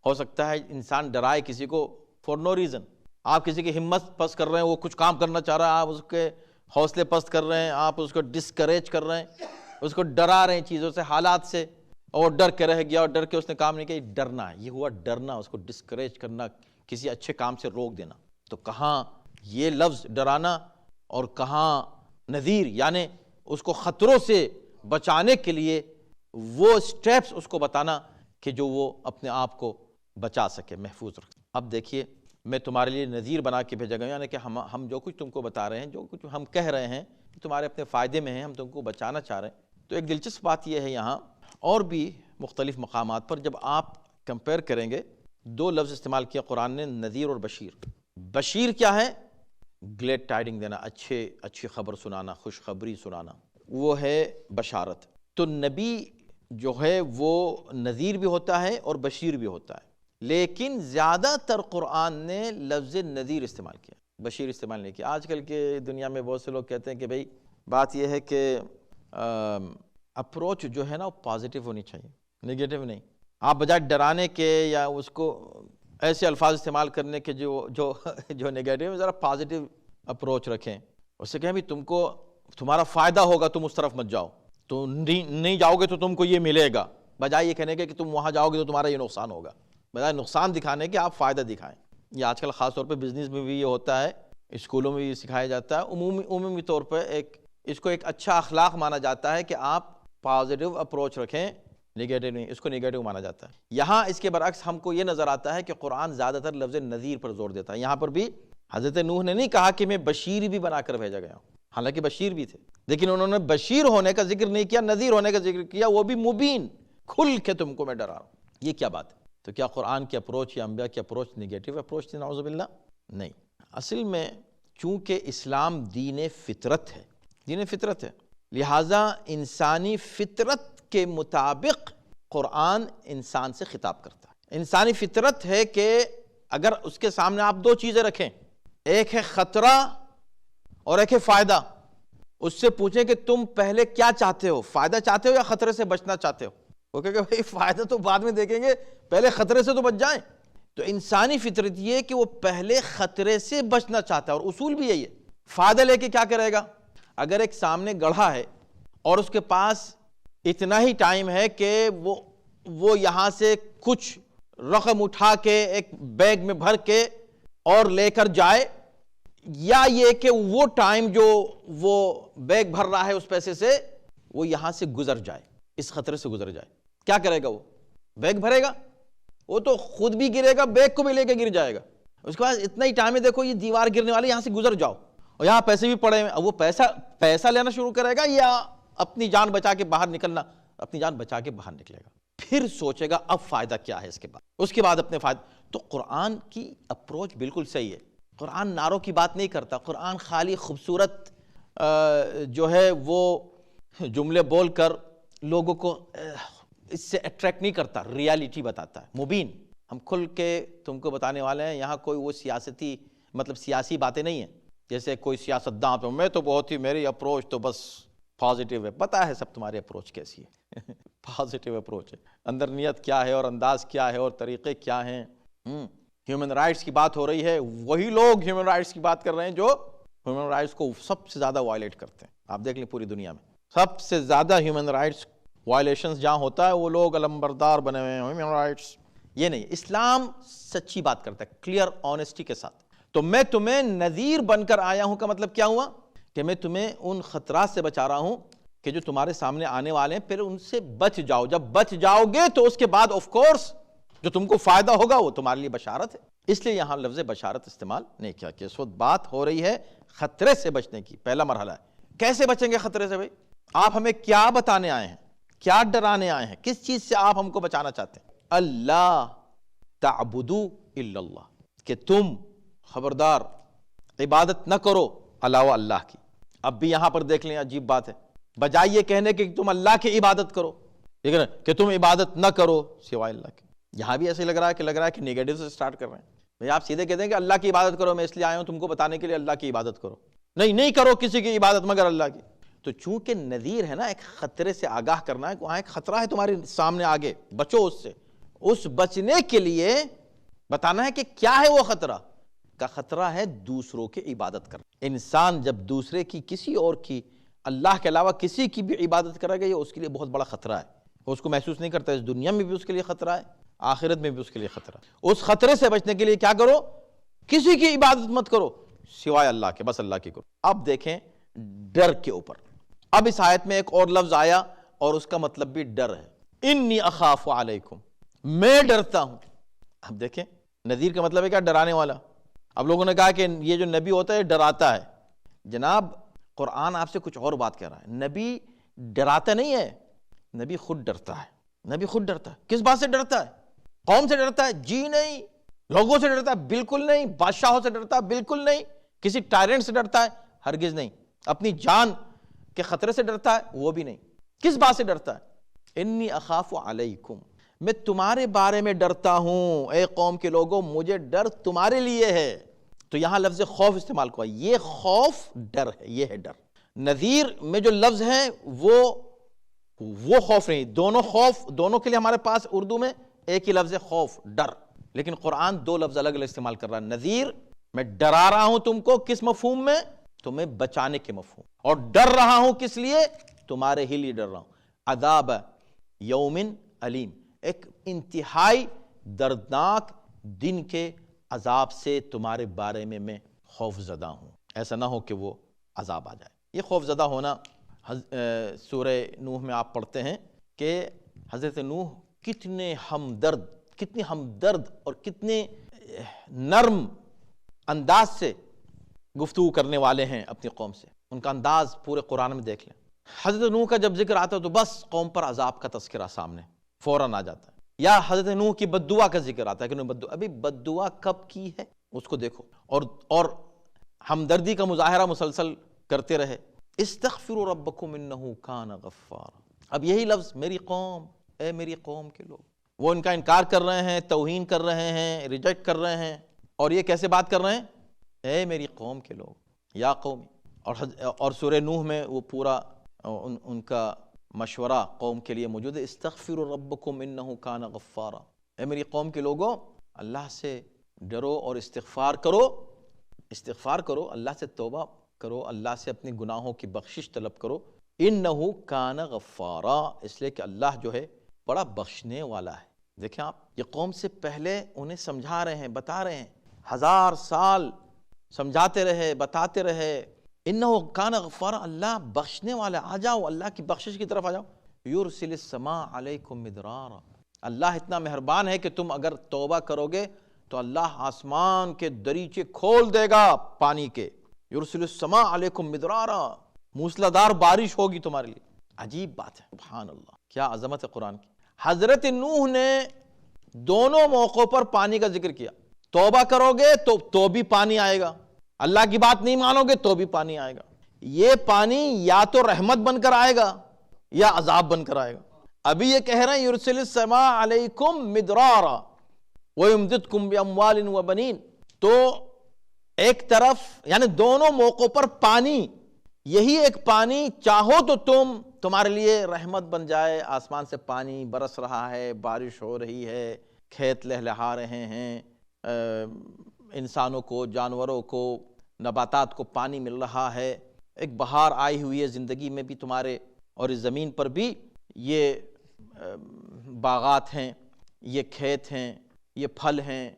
ہو سکتا ہے انسان ڈرائے کسی کو فور نو ریزن، آپ کسی کی ہمت پست کر رہے ہیں، وہ کچھ کام کرنا چاہ رہا ہے، آپ اس کے حوصلے پست کر رہے ہیں، آپ اس کو ڈسکریج کر رہے ہیں، اس کو ڈرا رہے ہیں چیزوں سے، حالات سے، اور ڈر کے رہ گیا اور ڈر کے اس نے کام نہیں کیا، ڈرنا ہے، یہ ہوا ڈرنا، اس کو ڈسکریج کرنا، کسی اچھے کام سے روک دینا۔ تو کہاں یہ لفظ ڈرانا اور کہاں نذیر، یعنی اس کو خطروں سے بچانے کے لیے وہ سٹیپس اس کو بتانا کہ جو وہ اپنے آپ کو بچا سکے، محفوظ رکھ۔ اب دیکھیے میں تمہارے لیے نذیر بنا کے بھیجا گیا، یعنی کہ ہم جو کچھ تم کو بتا رہے ہیں، جو کچھ ہم کہہ رہے ہیں، تمہارے اپنے فائدے میں ہیں، ہم تم کو بچانا چاہ رہے ہیں۔ تو ایک دلچسپ بات یہ ہے یہاں، اور بھی مختلف مقامات پر جب آپ کمپیئر کریں گے، دو لفظ استعمال کیا قرآن نے، نذیر اور بشیر۔ بشیر کیا ہے؟ گلیڈ ٹائڈنگ دینا، اچھی خبر سنانا، خوشخبری سنانا، وہ ہے بشارت۔ تو نبی جو ہے وہ نذیر بھی ہوتا ہے اور بشیر بھی ہوتا ہے، لیکن زیادہ تر قرآن نے لفظ نذیر استعمال کیا، بشیر استعمال نہیں کیا۔ آج کل کے دنیا میں بہت سے لوگ کہتے ہیں کہ بھئی بات یہ ہے کہ اپروچ جو ہے نا وہ پازیٹیو ہونی چاہیے، نگیٹو نہیں۔ آپ بجائے ڈرانے کے یا اس کو ایسے الفاظ استعمال کرنے کے جو نگیٹو، ذرا پازیٹیو اپروچ رکھیں، اس سے کہیں بھی تم کو تمہارا فائدہ ہوگا، تم اس طرف مت جاؤ، تو نہیں جاؤ گے تو تم کو یہ ملے گا، بجائے یہ کہنے کے کہ تم وہاں جاؤ گے تو تمہارا یہ نقصان ہوگا، بجائے نقصان دکھانے کے آپ فائدہ دکھائیں۔ یہ آج کل خاص طور پہ بزنس میں بھی یہ ہوتا ہے، اسکولوں میں بھی سکھایا جاتا ہے، عمومی طور پہ اس کو ایک اچھا اخلاق مانا جاتا ہے کہ آپ پازیٹیو اپروچ رکھیں، نگیٹو نہیں، اس کو نگیٹو مانا جاتا ہے۔ یہاں اس کے برعکس ہم کو یہ نظر آتا ہے کہ قرآن زیادہ تر لفظ نذیر پر زور دیتا ہے۔ یہاں پر بھی حضرت نوح نے نہیں کہا کہ میں بشیر بھی بنا کر بھیجا گیا ہوں، حالانکہ بشیر بھی تھے، لیکن انہوں نے بشیر ہونے کا ذکر نہیں کیا، نذیر ہونے کا ذکر کیا، وہ بھی مبین، کھل کے تم کو میں ڈرا رہا ہوں۔ یہ کیا بات ہے؟ تو کیا قرآن کی اپروچ یا انبیاء کی اپروچ نگیٹو اپروچ تھی؟ نعوذ باللہ، نہیں۔ اصل میں چونکہ اسلام دین فطرت ہے، دین فطرت ہے، لہٰذا انسانی فطرت کے مطابق قرآن انسان سے خطاب کرتا ہے۔ انسانی فطرت ہے کہ اگر اس کے سامنے آپ دو چیزیں رکھیں، ایک ہے خطرہ اور ایک ہے فائدہ، اس سے پوچھیں کہ تم پہلے کیا چاہتے ہو، فائدہ چاہتے ہو یا خطرے سے بچنا چاہتے ہو؟ وہ کہے کہ بھائی فائدہ تو بعد میں دیکھیں گے، پہلے خطرے سے تو بچ جائیں۔ تو انسانی فطرت یہ کہ وہ پہلے خطرے سے بچنا چاہتا ہے، اور اصول بھی یہی ہے۔ فائدہ لے کے کیا کرے گا؟ اگر ایک سامنے گڑھا ہے اور اس کے پاس اتنا ہی ٹائم ہے کہ وہ یہاں سے کچھ رقم اٹھا کے ایک بیگ میں بھر کے اور لے کر جائے، یا یہ کہ وہ ٹائم جو وہ بیگ بھر رہا ہے اس پیسے سے وہ یہاں سے گزر جائے، اس خطرے سے گزر جائے، کیا کرے گا؟ وہ بیگ بھرے گا، وہ تو خود بھی گرے گا، بیگ کو بھی لے کے گر جائے گا۔ اس کے بعد اتنا ہی ٹائم ہے، دیکھو یہ دیوار گرنے والی، یہاں سے گزر جاؤ، اور یہاں پیسے بھی پڑے ہیں، اب وہ پیسہ لینا شروع کرے گا یا اپنی جان بچا کے باہر نکلنا؟ اپنی جان بچا کے باہر نکلے گا، پھر سوچے گا اب فائدہ کیا ہے اس کے بعد اپنے فائدہ۔ تو قرآن کی اپروچ بالکل صحیح ہے، قرآن نعروں کی بات نہیں کرتا، قرآن خالی خوبصورت جو ہے وہ جملے بول کر لوگوں کو اس سے اٹریکٹ نہیں کرتا، ریالٹی بتاتا ہے مبین۔ ہم کھل کے تم کو بتانے والے ہیں، یہاں کوئی وہ سیاسی باتیں نہیں ہیں، جیسے کوئی سیاستداں پہ میں تو بہت ہی، میری اپروچ تو بس پازیٹیو ہے، پتہ ہے سب تمہاری اپروچ کیسی ہے پازیٹیو اپروچ ہے، اندر نیت کیا ہے اور انداز کیا ہے اور طریقے کیا ہیں۔ ہیومن رائٹس کی بات ہو رہی ہے، وہی لوگ ہیومن رائٹس کی بات کر رہے ہیں جو ہیومن رائٹس کو سب سے زیادہ وائلیٹ کرتے ہیں۔ آپ دیکھ لیں پوری دنیا میں سب سے زیادہ ہیومن رائٹس وائلیشنز جہاں ہوتا ہے وہ لوگ علمبردار بنے ہوئے ہیں، ہیومن رائٹس۔ یہ نہیں، اسلام سچی بات کرتا ہے، کلیئر آنیسٹی کے ساتھ۔ تو میں تمہیں نذیر بن کر آیا ہوں کا مطلب کیا ہوا؟ کہ میں تمہیں ان خطرات سے بچا رہا ہوں کہ جو تمہارے سامنے آنے والے ہیں، پھر ان سے بچ جاؤ۔ جب بچ جاؤ گے تو اس کے بعد آف کورس جو تم کو فائدہ ہوگا وہ تمہارے لیے بشارت ہے۔ اس لیے یہاں لفظ بشارت استعمال نہیں کیا کہ اس وقت بات ہو رہی ہے خطرے سے بچنے کی، پہلا مرحلہ ہے۔ کیسے بچیں گے خطرے سے بھائی؟ آپ ہمیں کیا بتانے آئے ہیں، کیا ڈرانے آئے ہیں، کس چیز سے آپ ہم کو بچانا چاہتے ہیں؟ اللہ تعبدوا الا اللہ، کہ تم خبردار عبادت نہ کرو علاوہ اللہ کی۔ اب بھی یہاں پر دیکھ لیں عجیب بات ہے، بجائے یہ کہنے کہ تم اللہ کی عبادت کرو، ٹھیک ہے نا، کہ تم عبادت نہ کرو سوائے اللہ کے۔ یہاں بھی ایسے لگ رہا ہے کہ نیگیٹو سے سٹارٹ کر رہے ہیں۔ بھئی آپ سیدھے کہتے ہیں کہ اللہ کی عبادت کرو، میں اس لیے آیا ہوں تم کو بتانے کے لیے اللہ کی عبادت کرو، نہیں کرو کسی کی عبادت مگر اللہ کی۔ تو چونکہ نذیر ہے نا، ایک خطرے سے آگاہ کرنا ہے، وہاں ایک خطرہ ہے تمہارے سامنے، آگے بچو اس سے۔ اس بچنے کے لیے بتانا ہے کہ کیا ہے وہ خطرہ کا خطرہ ہے دوسروں کی عبادت کرنا۔ انسان جب دوسرے کی، کسی اور کی، اللہ کے علاوہ کسی کی بھی عبادت کرے گا، یہ اس کے لیے بہت بڑا خطرہ ہے، وہ اس کو محسوس نہیں کرتا۔ اس دنیا میں بھی اس کے لیے خطرہ ہے، آخرت میں بھی اس کے لیے خطرہ ہے۔ اس خطرے سے بچنے کے لیے کیا کرو؟ کسی کی عبادت مت کرو سوائے اللہ کے، بس اللہ کی کرو۔ اب دیکھیں ڈر کے اوپر، اب اس آیت میں ایک اور لفظ آیا اور اس کا مطلب بھی ڈر ہے، انی اخاف علیکم، میں ڈرتا ہوں۔ اب دیکھیں نذیر کا مطلب ہے کیا؟ ڈرانے والا۔ اب لوگوں نے کہا کہ یہ جو نبی ہوتا ہے ڈراتا ہے۔ جناب قرآن آپ سے کچھ اور بات کہہ رہا ہے، نبی ڈراتا نہیں ہے، نبی خود ڈرتا ہے۔ نبی خود ڈرتا ہے۔ کس بات سے ڈرتا ہے؟ قوم سے ڈرتا ہے؟ جی نہیں۔ لوگوں سے ڈرتا ہے؟ بالکل نہیں۔ بادشاہوں سے ڈرتا ہے؟ بالکل نہیں۔ کسی ٹائرنٹ سے ڈرتا ہے؟ ہرگز نہیں۔ اپنی جان کے خطرے سے ڈرتا ہے؟ وہ بھی نہیں۔ کس بات سے ڈرتا ہے؟ انی اخاف علیکم، میں تمہارے بارے میں ڈرتا ہوں، اے قوم کے لوگوں مجھے ڈر تمہارے لیے ہے۔ تو یہاں لفظ خوف استعمال ہوا، یہ خوف ڈر ہے، یہ ہے ڈر۔ نذیر میں جو لفظ ہے وہ خوف نہیں، دونوں خوف، دونوں کے لیے ہمارے پاس اردو میں ایک ہی لفظ ہے، خوف، ڈر، لیکن قرآن دو لفظ الگ الگ استعمال کر رہا ہے۔ نذیر میں ڈرا رہا ہوں تم کو، کس مفہوم میں؟ تمہیں بچانے کے مفہوم، اور ڈر رہا ہوں کس لیے؟ تمہارے ہی لیے ڈر رہا ہوں۔ عذاب یوم علیم، ایک انتہائی دردناک دن کے عذاب سے تمہارے بارے میں خوف زدہ ہوں، ایسا نہ ہو کہ وہ عذاب آ جائے۔ یہ خوف زدہ ہونا سورہ نوح میں آپ پڑھتے ہیں کہ حضرت نوح کتنی ہمدرد اور کتنے نرم انداز سے گفتگو کرنے والے ہیں اپنی قوم سے، ان کا انداز پورے قرآن میں دیکھ لیں۔ حضرت نوح کا جب ذکر آتا ہے تو بس قوم پر عذاب کا تذکرہ سامنے فوراً آ جاتا ہے، یا حضرت نوح کی بد دعا کا ذکر آتا ہے کہ ابھی بد دعا کب کی ہے اس کو دیکھو، اور ہمدردی کا مظاہرہ مسلسل کرتے رہے، استغفروا ربکم انہ کان غفارا۔ اب یہی لفظ میری قوم، اے میری قوم کے لوگ، وہ ان کا انکار کر رہے ہیں، توہین کر رہے ہیں، ریجیکٹ کر رہے ہیں، اور یہ کیسے بات کر رہے ہیں؟ اے میری قوم کے لوگ، یا قومی۔ اور سورہ نوح میں وہ پورا ان کا مشورہ قوم کے لیے موجود ہے، استغفروا ربکم انہ کان غفارا، اے میری قوم کے لوگوں اللہ سے ڈرو اور استغفار کرو، اللہ سے توبہ کرو، اللہ سے اپنے گناہوں کی بخشش طلب کرو، انہ کان غفارا، اس لیے کہ اللہ جو ہے بڑا بخشنے والا ہے۔ دیکھیں آپ، یہ قوم سے پہلے انہیں سمجھا رہے ہیں، بتا رہے ہیں، 1000 سال سمجھاتے رہے، بتاتے رہے، انہو کان غفارا، اللہ بخشنے والا، آ جاؤ اللہ کی بخشش کی طرف آ جاؤ. یرسل السماء علیکم مدرارا، اللہ اتنا مہربان ہے کہ تم اگر توبہ کرو گے تو اللہ آسمان کے دریچے کھول دے گا پانی کے. یرسل السماء علیکم مدرارا، موسلادھار بارش ہوگی تمہارے لیے. عجیب بات ہے، سبحان اللہ، کیا عظمت ہے قرآن کی. حضرت نوح نے دونوں موقعوں پر پانی کا ذکر کیا. توبہ کرو گے تو بھی پانی آئے گا، اللہ کی بات نہیں مانو گے تو بھی پانی آئے گا. یہ پانی یا تو رحمت بن کر آئے گا یا عذاب بن کر آئے گا. ابھی یہ کہہ رہے ہیں یرسل السماء علیکم مدرارا وَيُمْدِدْكُمْ بِأَمْوَالٍ وَبَنِينَ. تو ایک طرف یعنی دونوں موقعوں پر پانی، یہی ایک پانی چاہو تو تمہارے لیے رحمت بن جائے. آسمان سے پانی برس رہا ہے، بارش ہو رہی ہے، کھیت لہلہا رہے ہیں، انسانوں کو، جانوروں کو، نباتات کو پانی مل رہا ہے. ایک بہار آئی ہوئی ہے زندگی میں بھی تمہارے، اور اس زمین پر بھی یہ باغات ہیں، یہ کھیت ہیں، یہ پھل ہیں،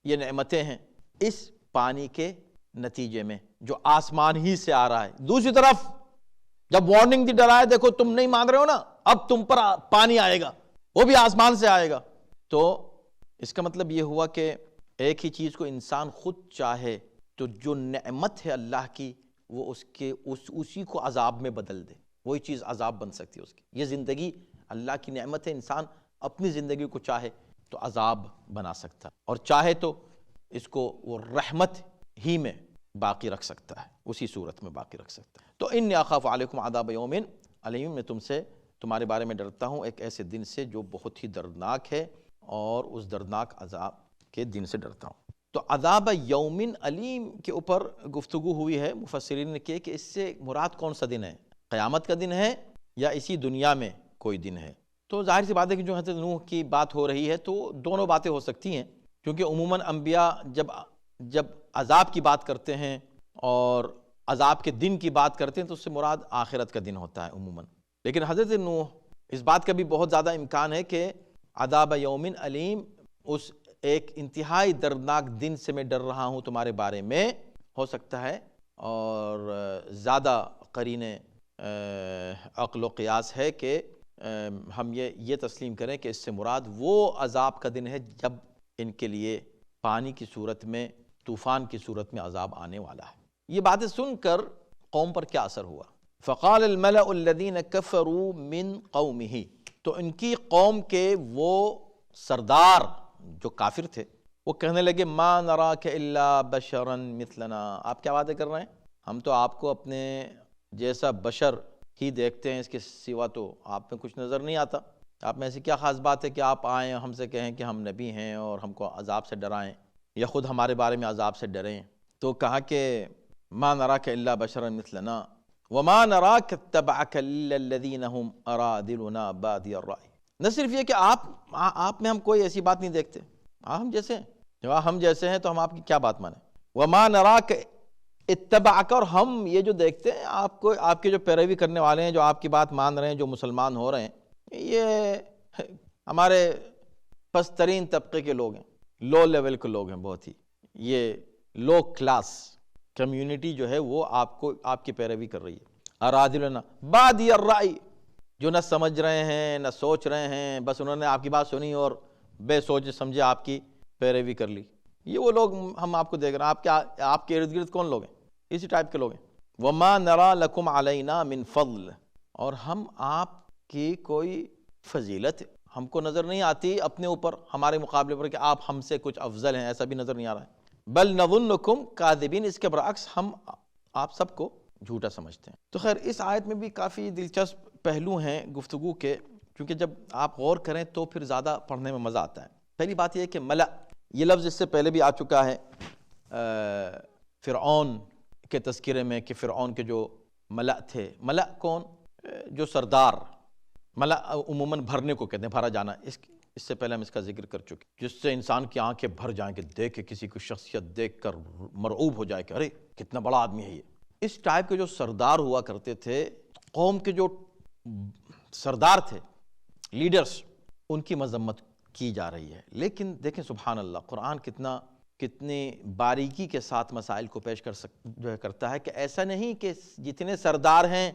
یہ نعمتیں ہیں اس پانی کے نتیجے میں جو آسمان ہی سے آ رہا ہے. دوسری طرف جب وارننگ دی، ڈرایا، دیکھو تم نہیں مان رہے ہو نا، اب تم پر پانی آئے گا، وہ بھی آسمان سے آئے گا. تو اس کا مطلب یہ ہوا کہ ایک ہی چیز کو انسان خود چاہے تو جو نعمت ہے اللہ کی وہ اسی کو عذاب میں بدل دے، وہی چیز عذاب بن سکتی ہے اس کی. یہ زندگی اللہ کی نعمت ہے، انسان اپنی زندگی کو چاہے تو عذاب بنا سکتا ہے، اور چاہے تو اس کو وہ رحمت ہی میں باقی رکھ سکتا ہے، اسی صورت میں باقی رکھ سکتا ہے. تو انی اخاف علیکم عذاب یوم علیم، میں تمہارے بارے میں ڈرتا ہوں ایک ایسے دن سے جو بہت ہی دردناک ہے، اور اس دردناک عذاب کے دن سے ڈرتا ہوں. تو عذاب یوم علیم کے اوپر گفتگو ہوئی ہے، مفسرین نے کہ اس سے مراد کون سا دن ہے، قیامت کا دن ہے یا اسی دنیا میں کوئی دن ہے. تو ظاہر سی بات ہے کہ جو حضرت نوح کی بات ہو رہی ہے تو دونوں باتیں ہو سکتی ہیں، کیونکہ عموماً انبیاء جب عذاب کی بات کرتے ہیں اور عذاب کے دن کی بات کرتے ہیں تو اس سے مراد آخرت کا دن ہوتا ہے عموماً. لیکن حضرت نوح، اس بات کا بھی بہت زیادہ امکان ہے کہ عذاب یوم علیم اس ایک انتہائی دردناک دن سے میں ڈر رہا ہوں تمہارے بارے میں ہو سکتا ہے، اور زیادہ قرین عقل و قیاس ہے کہ ہم یہ تسلیم کریں کہ اس سے مراد وہ عذاب کا دن ہے جب ان کے لیے پانی کی صورت میں، طوفان کی صورت میں عذاب آنے والا ہے. یہ باتیں سن کر قوم پر کیا اثر ہوا؟ فقال الملأ الذین کفروا من قومہ، تو ان کی قوم کے وہ سردار جو کافر تھے وہ کہنے لگے ما نراک الا بشرا مثلنا، آپ کیا باتیں کر رہے ہیں، ہم تو آپ کو اپنے جیسا بشر ہی دیکھتے ہیں، اس کے سوا تو آپ میں کچھ نظر نہیں آتا. آپ میں ایسی کیا خاص بات ہے کہ آپ آئیں ہم سے کہیں کہ ہم نبی ہیں اور ہم کو عذاب سے ڈرائیں یا خود ہمارے بارے میں عذاب سے ڈریں. تو کہا کہ ما نراک الا بشرا مثلنا وما نراک اتبعک الا الذین هم ارادلنا بادی الرأی. نہ صرف یہ کہ آپ میں ہم کوئی ایسی بات نہیں دیکھتے، ہم جیسے ہیں، جب ہم جیسے ہیں تو ہم آپ کی کیا بات مانیں. وما نراک اتبعک، اور ہم یہ جو دیکھتے ہیں آپ کو، آپ کے جو پیروی کرنے والے ہیں، جو آپ کی بات مان رہے ہیں، جو مسلمان ہو رہے ہیں، یہ ہمارے پسترین طبقے کے لوگ ہیں، لو لیول کے لوگ ہیں، بہت ہی یہ لو کلاس کمیونٹی جو ہے وہ آپ کی پیروی کر رہی ہے. ارادلنا بادی الرأی، جو نہ سمجھ رہے ہیں نہ سوچ رہے ہیں، بس انہوں نے آپ کی بات سنی اور بے سوچ سمجھے آپ کی پیروی کر لی. یہ وہ لوگ ہم آپ کو دیکھ رہے ہیں. آپ کے ارد گرد کون لوگ ہیں؟ اسی ٹائپ کے لوگ ہیں. وما نرا لکم علینا من فضل، اور ہم آپ کی کوئی فضیلت ہم کو نظر نہیں آتی اپنے اوپر، ہمارے مقابلے پر، کہ آپ ہم سے کچھ افضل ہیں، ایسا بھی نظر نہیں آ رہا ہے. بل نظنکم کاذبین، اس کے برعکس ہم آپ سب کو جھوٹا سمجھتے ہیں. تو خیر اس آیت میں بھی کافی دلچسپ پہلو ہیں گفتگو کے، کیونکہ جب آپ غور کریں تو پھر زیادہ پڑھنے میں مزہ آتا ہے. پہلی بات یہ ہے کہ ملأ، یہ لفظ اس سے پہلے بھی آ چکا ہے فرعون کے تذکرے میں، کہ فرعون کے جو ملأ تھے. ملأ کون؟ جو سردار. ملأ عموماً بھرنے کو کہتے ہیں، بھرا جانا. اس سے پہلے ہم اس کا ذکر کر چکے، جس سے انسان کی آنکھیں بھر جائیں کہ دیکھ کسی کو شخصیت دیکھ کر مرعوب ہو جائے کہ ارے کتنا بڑا آدمی ہے یہ. اس ٹائپ کے جو سردار ہوا کرتے تھے، قوم کے جو سردار تھے، لیڈرز، ان کی مذمت کی جا رہی ہے. لیکن دیکھیں سبحان اللہ، قرآن کتنا کتنی باریکی کے ساتھ مسائل کو پیش کرتا ہے کہ ایسا نہیں کہ جتنے سردار ہیں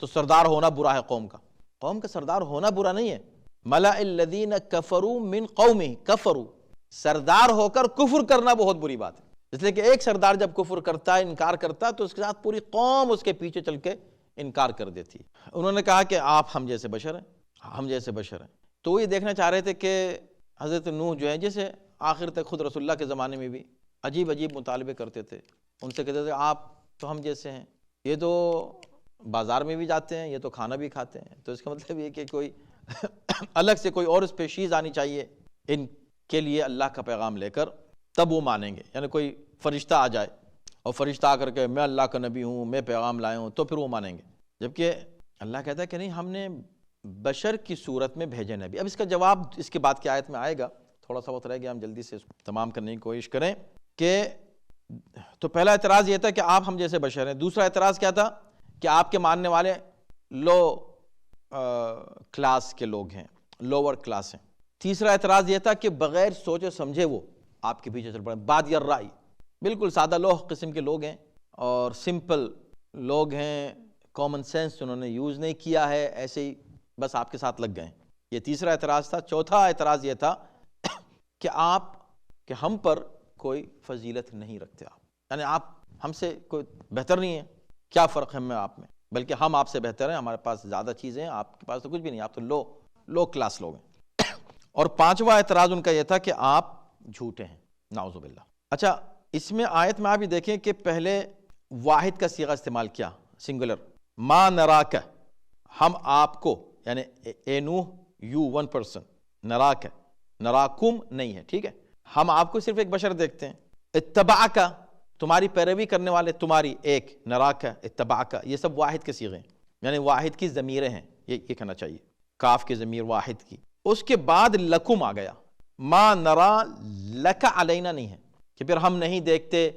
تو سردار ہونا برا ہے قوم کا سردار ہونا برا نہیں ہے. ملأ الذین کفروا من قومہ، کفروا، سردار ہو کر کفر کرنا بہت بری بات ہے. اس لیے کہ ایک سردار جب کفر کرتا ہے، انکار کرتا ہے، تو اس کے ساتھ پوری قوم اس کے پیچھے چل کے انکار کر دیتی. انہوں نے کہا کہ آپ ہم جیسے بشر ہیں. تو وہ یہ دیکھنا چاہ رہے تھے کہ حضرت نوح جو ہے، جیسے آخر تک خود رسول اللہ کے زمانے میں بھی عجیب مطالبے کرتے تھے. ان سے کہتے تھے آپ تو ہم جیسے ہیں، یہ تو بازار میں بھی جاتے ہیں، یہ تو کھانا بھی کھاتے ہیں. تو اس کا مطلب یہ کہ کوئی الگ سے کوئی اور اسپیشیز آنی چاہیے ان کے لیے اللہ کا پیغام لے کر، تب وہ مانیں گے. یعنی کوئی فرشتہ آ جائے اور فرشتہ آ کر کے میں اللہ کا نبی ہوں، میں پیغام لائے ہوں، تو پھر وہ مانیں گے. جبکہ اللہ کہتا ہے کہ نہیں، ہم نے بشر کی صورت میں بھیجے نبی. اب اس کا جواب اس کے بعد کی آیت میں آئے گا. تھوڑا سا وقت رہ گیا، ہم جلدی سے اس کو تمام کرنے کی کوشش کریں. کہ تو پہلا اعتراض یہ تھا کہ آپ ہم جیسے بشر ہیں. دوسرا اعتراض کیا تھا؟ کہ آپ کے ماننے والے لو کلاس کے لوگ ہیں، لوور کلاس ہیں. تیسرا اعتراض یہ تھا کہ بغیر سوچے سمجھے وہ آپ کے پیچھے چل پڑے. بادی الرأی، بالکل سادہ لوح قسم کے لوگ ہیں اور سمپل لوگ ہیں. کامن سینس انہوں نے یوز نہیں کیا ہے، ایسے ہی بس آپ کے ساتھ لگ گئے. یہ تیسرا اعتراض تھا. چوتھا اعتراض یہ تھا کہ ہم پر کوئی فضیلت نہیں رکھتے آپ، یعنی آپ ہم سے کوئی بہتر نہیں ہے. کیا فرق ہے ہمیں آپ میں؟ بلکہ ہم آپ سے بہتر ہیں، ہمارے پاس زیادہ چیزیں ہیں، آپ کے پاس تو کچھ بھی نہیں، آپ تو لو کلاس لوگ ہیں. اور پانچواں اعتراض ان کا یہ تھا کہ آپ جھوٹے ہیں، نعوذ باللہ. اچھا، اس میں آیت میں آپ بھی دیکھیں کہ پہلے واحد کا صیغہ استعمال کیا، سنگولر. ما نراک، ہم آپ کو، یعنی اے نوح، یو ون پرسن، نراک، نراکم نہیں ہے، ٹھیک ہے. ہم آپ کو صرف ایک بشر دیکھتے ہیں. اتبعک، تمہاری پیروی کرنے والے، تمہاری ایک، نراک، اتبعک، یہ سب واحد کے صیغے ہیں، یعنی واحد کی ضمیریں ہیں. یہ کہنا چاہیے، کاف کی ضمیر واحد کی. اس کے بعد لکم آ گیا. ما نرا لک علینا نہیں ہے کہ پھر ہم نہیں دیکھتے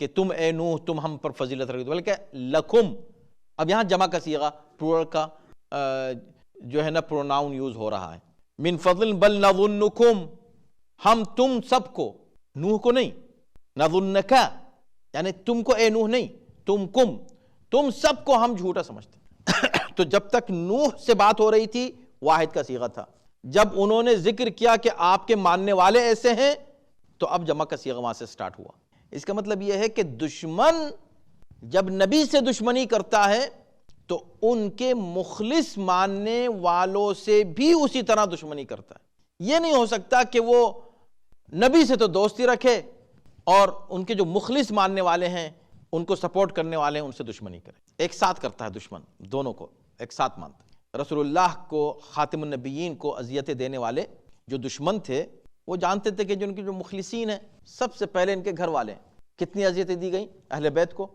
کہ تم اے نوح تم ہم پر فضیلت رکھتے، بلکہ لکم. اب یہاں جمع کا صیغہ، پلورل کا جو ہے نا پروناؤن یوز ہو رہا ہے. من فضل بل نظنکم، ہم تم سب کو، نوح کو نہیں، نظنک یعنی تم کو اے نوح نہیں، تم سب کو ہم جھوٹا سمجھتے. تو جب تک نوح سے بات ہو رہی تھی واحد کا صیغہ تھا. جب انہوں نے ذکر کیا کہ آپ کے ماننے والے ایسے ہیں، تو اب جمع کا صیغہ وہاں سے سٹارٹ ہوا. اس کا مطلب یہ ہے کہ دشمن جب نبی سے دشمنی کرتا ہے تو ان کے مخلص ماننے والوں سے بھی اسی طرح دشمنی کرتا ہے. یہ نہیں ہو سکتا کہ وہ نبی سے تو دوستی رکھے اور ان کے جو مخلص ماننے والے ہیں، ان کو سپورٹ کرنے والے ہیں، ان سے دشمنی کرے. ایک ساتھ کرتا ہے دشمن، دونوں کو ایک ساتھ مانتا ہے. رسول اللہ کو، خاتم النبیین کو اذیتیں دینے والے جو دشمن تھے، وہ جانتے تھے کہ جو ان کے جو مخلصین ہیں، سب سے پہلے ان کے گھر والے ہیں. کتنی اذیتیں دی گئیں اہل بیت کو.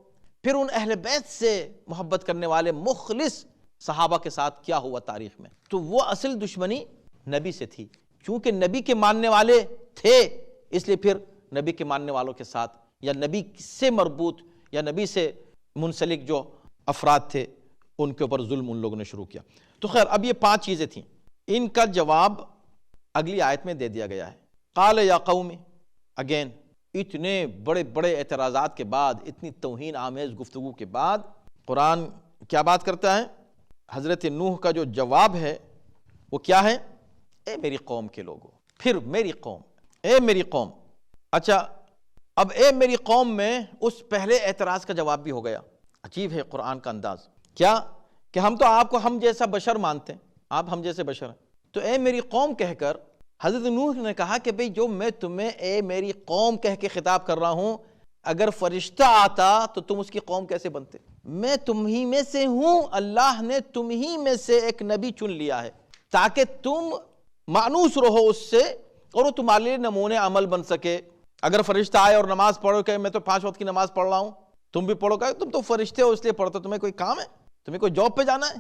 پھر ان اہل بیت سے محبت کرنے والے مخلص صحابہ کے ساتھ کیا ہوا تاریخ میں. تو وہ اصل دشمنی نبی سے تھی. چونکہ نبی کے ماننے والے تھے، اس لیے پھر نبی کے ماننے والوں کے ساتھ، یا نبی سے مربوط یا نبی سے منسلک جو افراد تھے، ان کے اوپر ظلم ان لوگوں نے شروع کیا. تو خیر، اب یہ 5 چیزیں تھیں. ان کا جواب اگلی آیت میں دے دیا گیا ہے. قال یا قوم، اگین اتنے بڑے بڑے اعتراضات کے بعد، اتنی توہین آمیز گفتگو کے بعد، قرآن کیا بات کرتا ہے؟ حضرت نوح کا جو جواب ہے وہ کیا ہے؟ اے میری قوم کے لوگوں. پھر میری قوم، اے میری قوم. اچھا، اب اے میری قوم میں اس پہلے اعتراض کا جواب بھی ہو گیا. عجیب ہے قرآن کا انداز. کیا کہ ہم تو آپ کو ہم جیسا بشر مانتے ہیں، آپ ہم جیسے بشر ہیں، تو اے میری قوم کہہ کر حضرت نوح نے کہا کہ بھئی جو میں تمہیں اے میری قوم کہہ کے خطاب کر رہا ہوں، اگر فرشتہ آتا تو تم اس کی قوم کیسے بنتے؟ میں تم ہی میں سے ہوں. اللہ نے تم ہی میں سے ایک نبی چن لیا ہے تاکہ تم مانوس رہو اس سے اور وہ تمہارے لیے نمونے عمل بن سکے. اگر فرشتہ آئے اور نماز پڑھو کہ میں تو 5 وقت کی نماز پڑھ رہا ہوں، تم بھی پڑھو، کہ تم تو فرشتے ہو اس لیے پڑھتے، تمہیں کوئی کام ہے؟ تمہیں کوئی جاب پہ جانا ہے؟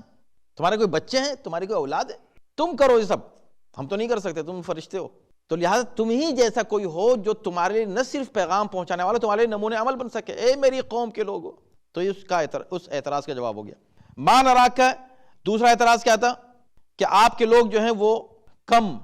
تمہارے کوئی بچے ہیں؟ تمہاری کوئی اولاد ہے؟ تم کرو یہ سب، ہم تو نہیں کر سکتے، تم فرشتے ہو. تو لہٰذا تم ہی جیسا کوئی ہو جو تمہارے لیے نہ صرف پیغام پہنچانے والا، تمہارے لیے نمونے عمل بن سکے. اے میری قوم کے لوگوں. تو اس اعتراض کا جواب ہو گیا. ما نراک. دوسرا اعتراض کیا تھا؟ کہ آپ کے لوگ جو ہیں وہ کم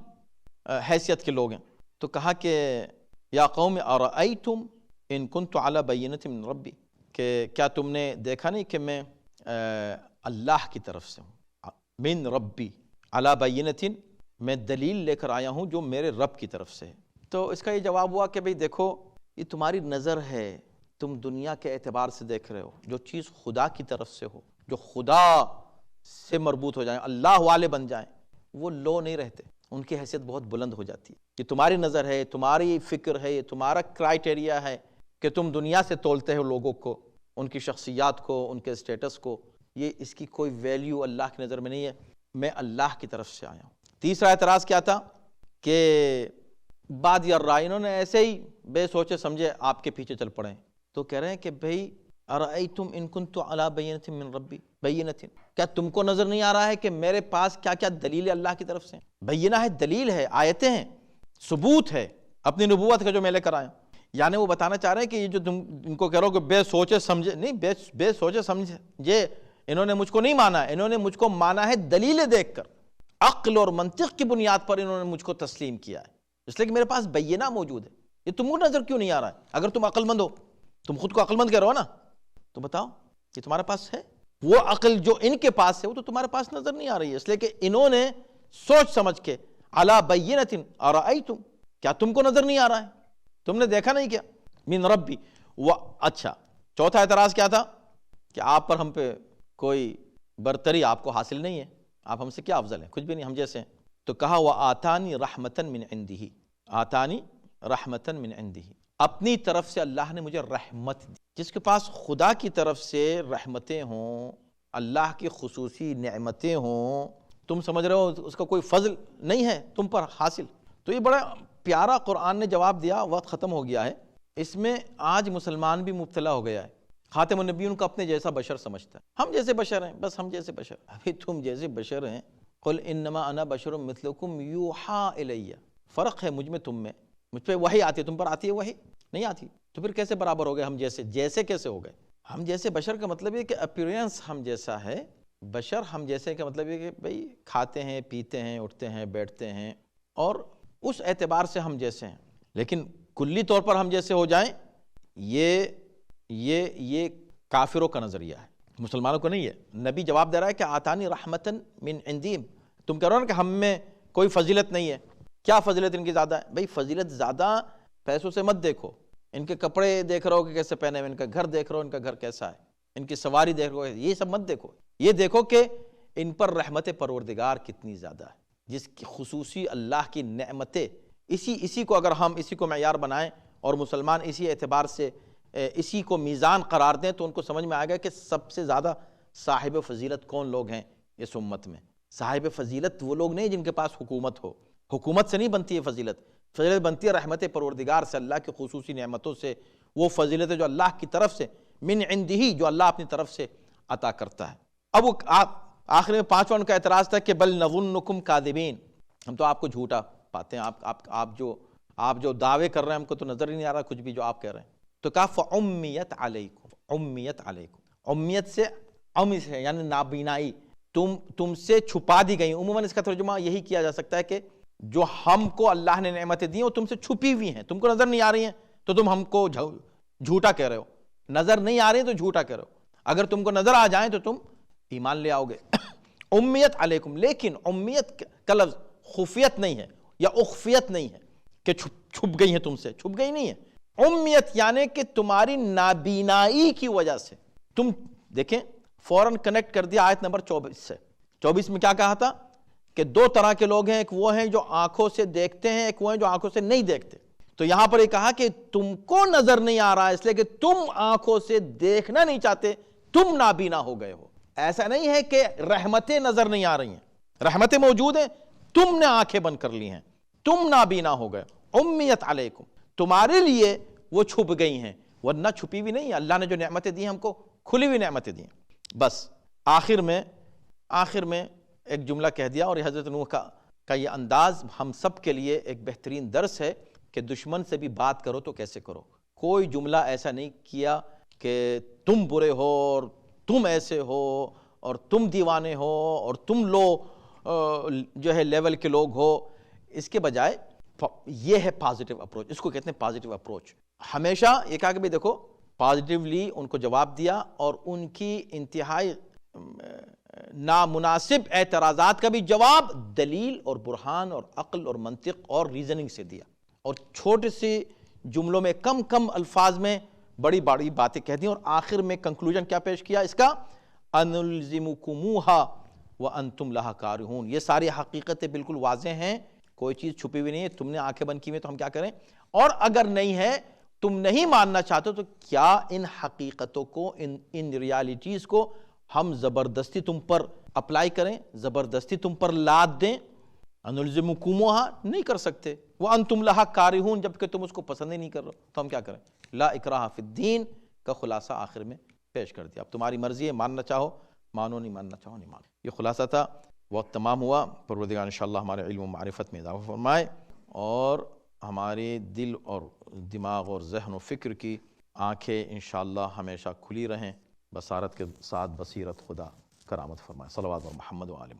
حیثیت کے لوگ ہیں. تو کہا کہ یا قوم ارأیتم ان کنت علی بینۃ من ربی، کہ کیا تم نے دیکھا نہیں کہ میں اللہ کی طرف سے ہوں، من ربی علی بینۃ، میں دلیل لے کر آیا ہوں جو میرے رب کی طرف سے ہے۔ تو اس کا یہ جواب ہوا کہ بھئی دیکھو یہ تمہاری نظر ہے، تم دنیا کے اعتبار سے دیکھ رہے ہو، جو چیز خدا کی طرف سے ہو، جو خدا سے مربوط ہو جائیں، اللہ والے بن جائیں، وہ لو نہیں رہتے، ان کی حیثیت بہت بلند ہو جاتی ہے۔ یہ تمہاری نظر ہے، تمہاری فکر ہے، یہ تمہارا کرائیٹیریا ہے کہ تم دنیا سے تولتے ہو لوگوں کو، ان کی شخصیات کو، ان کے اسٹیٹس کو، یہ اس کی کوئی ویلیو اللہ کی نظر میں نہیں ہے، میں اللہ کی طرف سے آیا ہوں۔ تیسرا اعتراض کیا تھا کہ بعد یا رائے انہوں نے ایسے ہی بے سوچے سمجھے آپ کے پیچھے چل پڑے، تو کہہ رہے ہیں کہ بھئی ارأیتم ان کنت علی بینۃ من ربی، بینۃ، کیا تم کو نظر نہیں آ رہا ہے کہ میرے پاس کیا کیا دلیل ہے اللہ کی طرف سے؟ بینہ ہے، دلیل ہے، آیتیں ہیں، ثبوت ہے اپنی نبوت کا جو میں لے کر آیا ہوں۔ یعنی وہ بتانا چاہ رہے ہیں کہ یہ جو تم ان کو کہہ رہے ہو کہ بے سوچے سمجھے، نہیں، بے سوچے سمجھے انہوں نے مجھ کو نہیں مانا، انہوں نے مجھ کو مانا ہے دلیلیں دیکھ کر، عقل اور منطق کی بنیاد پر انہوں نے مجھ کو تسلیم کیا ہے، اس لیے کہ میرے پاس بینہ موجود ہے۔ یہ تم کو نظر کیوں نہیں آ رہا ہے؟ اگر تم عقل مند ہو، تم خود کو عقل مند کہہ رہے ہو نا، تو بتاؤ یہ تمہارے پاس ہے؟ وہ عقل جو ان کے پاس ہے وہ تو تمہارے پاس نظر نہیں آ رہی ہے، اس لیے کہ انہوں نے سوچ سمجھ کے علی بینۃ ارأیتم، کیا تم کو نظر نہیں آ رہا ہے؟ تم نے دیکھا نہیں کیا؟ من ربی اچھا، چوتھا اعتراض کیا تھا کہ آپ پر ہم پہ کوئی برتری آپ کو حاصل نہیں ہے، آپ ہم سے کیا افضل ہیں؟ کچھ بھی نہیں، ہم جیسے ہیں۔ تو کہا وآتانی رحمتا من عنده، آتانی رحمتا من عنده، اپنی طرف سے اللہ نے مجھے رحمت دی۔ جس کے پاس خدا کی طرف سے رحمتیں ہوں، اللہ کی خصوصی نعمتیں ہوں، تم سمجھ رہے ہو اس کا کوئی فضل نہیں ہے تم پر حاصل؟ تو یہ بڑا پیارا قرآن نے جواب دیا، وقت ختم ہو گیا ہے۔ اس میں آج مسلمان بھی مبتلا ہو گیا ہے، خاتم النبیون کو اپنے جیسا بشر سمجھتا ہے، ہم جیسے بشر ہیں، بس ہم جیسے بشر۔ ابھی تم جیسے بشر ہیں، قل انما انا بشر مثلکم یوحی الی، فرق ہے مجھ میں تم میں، مجھ پہ وحی آتی ہے، تم پر آتی ہے وحی نہیں آتی، تو پھر کیسے برابر ہو گئے ہم جیسے کیسے ہو گئے؟ ہم جیسے بشر کا مطلب یہ کہ اپیرنس ہم جیسا ہے، بشر ہم جیسے کا مطلب یہ کہ بھئی کھاتے ہیں، پیتے ہیں، اٹھتے ہیں، بیٹھتے ہیں، اور اس اعتبار سے ہم جیسے ہیں، لیکن کلی طور پر ہم جیسے ہو جائیں یہ کافروں کا نظریہ ہے، مسلمانوں کو نہیں ہے۔ نبی جواب دے رہا ہے کہ آتانی رحمتا من عندی، تم کہہ رہے ہو نا کہ ہم میں کوئی فضیلت نہیں ہے، کیا فضیلت ان کی زیادہ ہے؟ بھئی فضیلت زیادہ پیسوں سے مت دیکھو، ان کے کپڑے دیکھ رہے ہو کہ کیسے پہنے ہوئے، ان کا گھر دیکھ رہے ہو ان کا گھر کیسا ہے، ان کی سواری دیکھ رہے ہو، یہ سب مت دیکھو، یہ دیکھو کہ ان پر رحمت پروردگار کتنی زیادہ ہے، جس کی خصوصی اللہ کی نعمتیں، اسی کو اگر ہم اسی کو معیار بنائیں اور مسلمان اسی اعتبار سے اسی کو میزان قرار دیں تو ان کو سمجھ میں آئے گا کہ سب سے زیادہ صاحب فضیلت کون لوگ ہیں اس امت میں۔ صاحب فضیلت وہ لوگ نہیں جن کے پاس حکومت ہو، حکومت سے نہیں بنتی ہے فضیلت، فضیلت بنتی ہے رحمت پروردگار سے، اللہ کی خصوصی نعمتوں سے، وہ فضیلت جو اللہ کی طرف سے، من عندہ، جو اللہ اپنی طرف سے عطا کرتا ہے۔ اب وہ آخر میں پانچواں ان کا اعتراض تھا کہ بل نظنکم کاذبین، ہم تو آپ کو جھوٹا پاتے ہیں، آپ جو دعوے کر رہے ہیں ہم کو تو نظر ہی نہیں آ رہا کچھ بھی جو آپ کہہ رہے ہیں۔ تو کہا فعمیت علیکم، امیت علیکم، امیت سے عمی سے یعنی نابینائی، تم سے چھپا دی گئی۔ عموماً اس کا ترجمہ یہی کیا جا سکتا ہے کہ جو ہم کو اللہ نے نعمتیں دی وہ تم سے چھپی ہوئی ہیں، تم کو نظر نہیں آ رہی ہیں تو تم ہم کو جھوٹا کہہ رہے ہو، نظر نہیں آ رہی تو جھوٹا کہہ رہے ہو، اگر تم کو نظر آ جائیں تو تم ایمان لے آؤ گے۔ امیت علیکم، لیکن امیت کا لفظ خفیت نہیں ہے یا اخفیت نہیں ہے کہ چھپ گئی ہیں تم سے، چھپ گئی نہیں ہے۔ امیت یعنی کہ تمہاری نابینائی کی وجہ سے، تم دیکھیں فوراً کنیکٹ کر دیا آیت نمبر 24 سے۔ 24 میں کیا کہا تھا کہ دو طرح کے لوگ ہیں، ایک وہ ہیں جو آنکھوں سے دیکھتے ہیں، ایک وہ ہیں جو آنکھوں سے نہیں دیکھتے۔ تو یہاں پر یہ کہا کہ تم کو نظر نہیں آ رہا ہے اس لیے کہ تم آنکھوں سے دیکھنا نہیں چاہتے، تم نابینا ہو گئے ہو۔ ایسا نہیں ہے کہ رحمتیں نظر نہیں آ رہی ہیں، رحمتیں موجود ہیں، تم نے آنکھیں بند کر لی ہیں، تم نابینا ہو گئے۔ امیت علیکم، تمہارے لیے وہ چھپ گئی ہیں، ورنہ چھپی بھی نہیں ہے، اللہ نے جو نعمتیں دی ہیں ہم کو کھلی ہوئی نعمتیں دی ہیں۔ بس آخر میں ایک جملہ کہہ دیا، اور یہ حضرت نوح کا یہ انداز ہم سب کے لیے ایک بہترین درس ہے کہ دشمن سے بھی بات کرو تو کیسے کرو۔ کوئی جملہ ایسا نہیں کیا کہ تم برے ہو اور تم ایسے ہو اور تم دیوانے ہو اور تم لو جو ہے لیول کے لوگ ہو، اس کے بجائے یہ ہے پازیٹیو اپروچ، اس کو کہتے ہیں پازیٹیو اپروچ۔ ہمیشہ یہ کہا کہ بھئی دیکھو پازیٹیولی ان کو جواب دیا، اور ان کی انتہائی نامناسب اعتراضات کا بھی جواب دلیل اور برہان اور عقل اور منطق اور ریزننگ سے دیا، اور چھوٹے سے جملوں میں کم الفاظ میں بڑی بڑی باتیں کہہ دیں، اور آخر میں کنکلوژن کیا پیش کیا اس کا؟ انلزمکموہا وانتم لہا کارہون۔ یہ ساری حقیقتیں بالکل واضح ہیں، کوئی چیز چھپی ہوئی نہیں ہے، تم نے آنکھیں بند کی ہوئی تو ہم کیا کریں؟ اور اگر نہیں ہے، تم نہیں ماننا چاہتے تو کیا ان حقیقتوں کو، ان ریالٹیز کو ہم زبردستی تم پر اپلائی کریں، زبردستی تم پر لاد دیں؟ انلزمکموہا نہیں کر سکتے، وانتم لہا کارہون جبکہ تم اس کو پسند ہی نہیں کر رہے، تو ہم کیا کریں؟ لا اکراہ فی الدین کا خلاصہ آخر میں پیش کر دیا۔ اب تمہاری مرضی ہے، ماننا چاہو مانو، نہیں ماننا چاہو نہیں مانو۔ یہ خلاصہ تھا، وقت تمام ہوا۔ پروردگار انشاءاللہ ہمارے علم و معرفت میں اضافہ فرمائے، اور ہمارے دل اور دماغ اور ذہن و فکر کی آنکھیں انشاءاللہ ہمیشہ کھلی رہیں، بصارت کے ساتھ بصیرت خدا کرامت فرمائے۔ صلوات و محمد و آل محمد۔